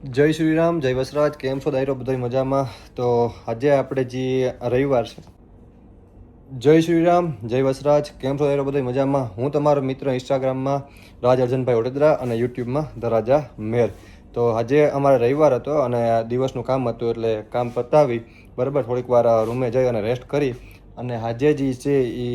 જય શ્રી રામ, જય વસરાજ. કેમ છો દાયરો? બધા મજામાં? તો આજે આપણે જે રવિવાર છે. જય શ્રી રામ, જય વસરાજ. કેમ છો દાયરો? બધા મજામાં? હું તમારો મિત્ર ઇન્સ્ટાગ્રામમાં રાજ અર્જનભાઈ વડોદરા અને યુટ્યુબમાં ધ રાજા મેર. તો આજે અમારે રવિવાર હતો અને દિવસનું કામ હતું એટલે કામ પતાવી બરાબર થોડીક વાર રૂમે જઈ અને રેસ્ટ કરી અને આજે જે છે એ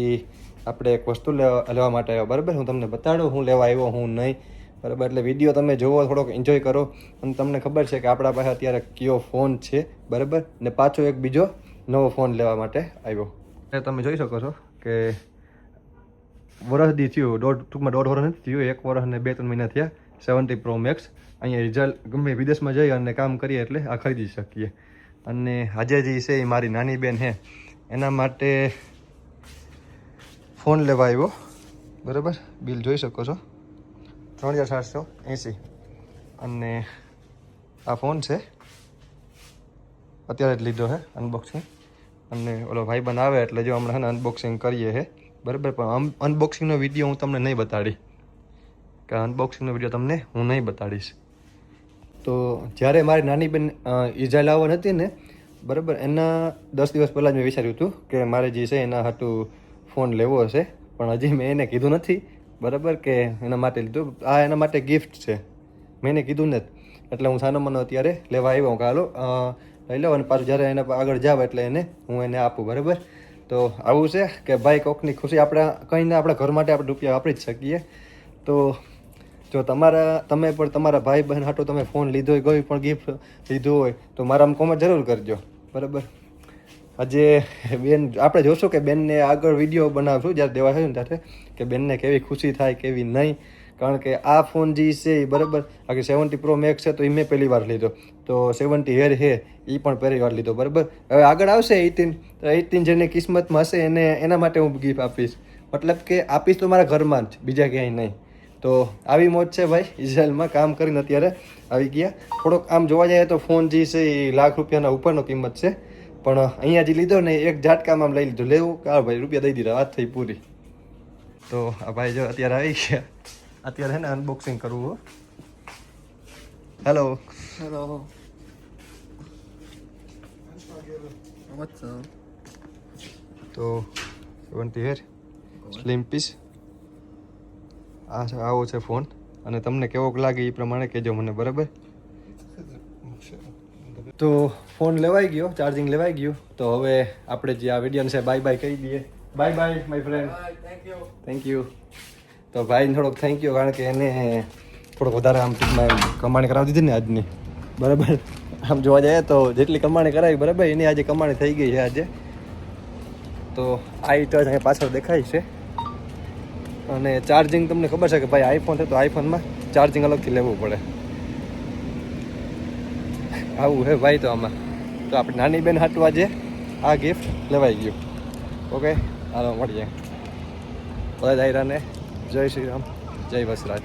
આપણે એક વસ્તુ લેવા માટે આવ્યો. બરાબર, હું તમને બતાડું હું લેવા આવ્યો હું નહીં. બરાબર, એટલે વિડીયો તમે જોવો, થોડોક એન્જોય કરો. અને તમને ખબર છે કે આપણા પાસે અત્યારે કયો ફોન છે. બરાબર, ને પાછો એક બીજો નવો ફોન લેવા માટે આવ્યો. એટલે તમે જોઈ શકો છો કે વરસથી થયું, ટૂંકમાં દોઢ વર્ષ નથી થયું, 1 વર્ષ ને 2-3 મહિના થયા. 70 Pro Max અહીંયા રિઝલ્ટ ગમે વિદેશમાં જઈ અને કામ કરીએ એટલે આ ખરીદી શકીએ. અને આજે જે છે એ મારી નાની બેન છે એના માટે ફોન લેવા આવ્યો. બરાબર, બિલ જોઈ શકો છો 3780. અને આ ફોન છે અત્યારે જ લીધો છે અનબોક્સિંગ. અને ઓલો ભાઈ બનાવે એટલે જો હમણાં છે ને અનબોક્સિંગ કરીએ છે. બરાબર, પણ અનબોક્સિંગનો વિડીયો હું તમને નહીં બતાડી કે અનબોક્સિંગનો વિડીયો તમને હું નહીં બતાડીશ. તો જ્યારે મારી નાની બેન ઈઝરાયલ આવવાની હતી ને, બરાબર, એના 10 દિવસ પહેલાં જ મેં વિચાર્યું હતું કે મારે જે છે એના હાટું ફોન લેવો હશે, પણ હજી મેં એને કીધું નથી. બરાબર, કે એના માટે લીધું. આ એના માટે ગિફ્ટ છે, મેં એને કીધું નથી. એટલે હું સાનો મને અત્યારે લેવા આવ્યો હું કે હાલો લઈ લો અને પાછું જ્યારે એને આગળ જાવ એટલે હું એને આપું. બરાબર, તો આવું છે કે ભાઈ કોકની ખુશી કંઈ ને આપણા ઘર માટે આપણે રૂપિયા વાપરી જ શકીએ. તો જો તમે પણ તમારા ભાઈ બહેન હાટો તમે ફોન લીધો હોય, કોઈ પણ ગિફ્ટ લીધું હોય તો મારામાં કોમેન્ટ જરૂર કરજો. બરાબર, આજે બેન આપણે જોશું કે બેનને આગળ વિડીયો બનાવશું જ્યારે દેવા થયું ને ત્યારે કે બેનને કેવી ખુશી થાય કેવી નહીં. કારણ કે આ ફોન જે છે એ બરાબર આખી 70 Pro Max છે તો એ મેં પહેલી વાર લીધો, તો 70 હેર છે એ પણ પહેલી વાર લીધો. બરાબર, હવે આગળ આવશે 18, તો 18 જેની કિસ્મતમાં હશે એના માટે હું ગિફ્ટ આપીશ. મતલબ કે આપીશ તો મારા ઘરમાં જ, બીજા ક્યાંય નહીં. તો આવી મોજ છે ભાઈ. ઇઝરાયલમાં કામ કરીને અત્યારે આવી ગયા. થોડોક આમ જોવા જાય તો ફોન જે છે એ ₹1,00,000 ઉપરનો કિંમત છે, પણ અહીંયા જે લીધો ને એક ઝાટકામાં લઈ લીધું. લેવું કે ભાઈ રૂપિયા દઈ દીધા, વાત થઈ પૂરી. તો આ ભાઈ જો અત્યારે આવી ગયા. અત્યારે છે ને અનબોક્સિંગ કરવું. Hello Hello. What's up? તો 70 હેર સ્લિમ પીસ આવો છે ફોન. અને તમને કેવો લાગે એ પ્રમાણે કહેજો મને. બરાબર, તો ફોન લેવાઈ ગયો, ચાર્જિંગ લેવાઈ ગયું. તો હવે આપણે જે આ વિડીયોને છે બાય બાય કહી દઈએ. Bye bye my friend. Thank you. તો ભાઈને થોડોક થેન્ક યુ, કારણ કે એને થોડોક વધારે આમ ટૂંકમાં એમ કમાણી કરાવી દીધી ને આજની. બરાબર, આમ જોવા જાય તો જેટલી કમાણી કરાવી બરાબર એની આજે કમાણી થઈ ગઈ છે આજે. તો આ ટચ અહીંયા પાછળ દેખાય છે. અને ચાર્જિંગ તમને ખબર છે કે ભાઈ આઈફોન છે તો આઈફોનમાં ચાર્જિંગ અલગથી લેવું પડે. આવું હે ભાઈ. તો આમાં તો આપણી નાની બેન હાટું આજે આ ગિફ્ટ લેવાઈ ગયું. ઓકે, હાલો મળીએ. બધા દાયરાને જય શ્રી રામ, જય વસરાજ.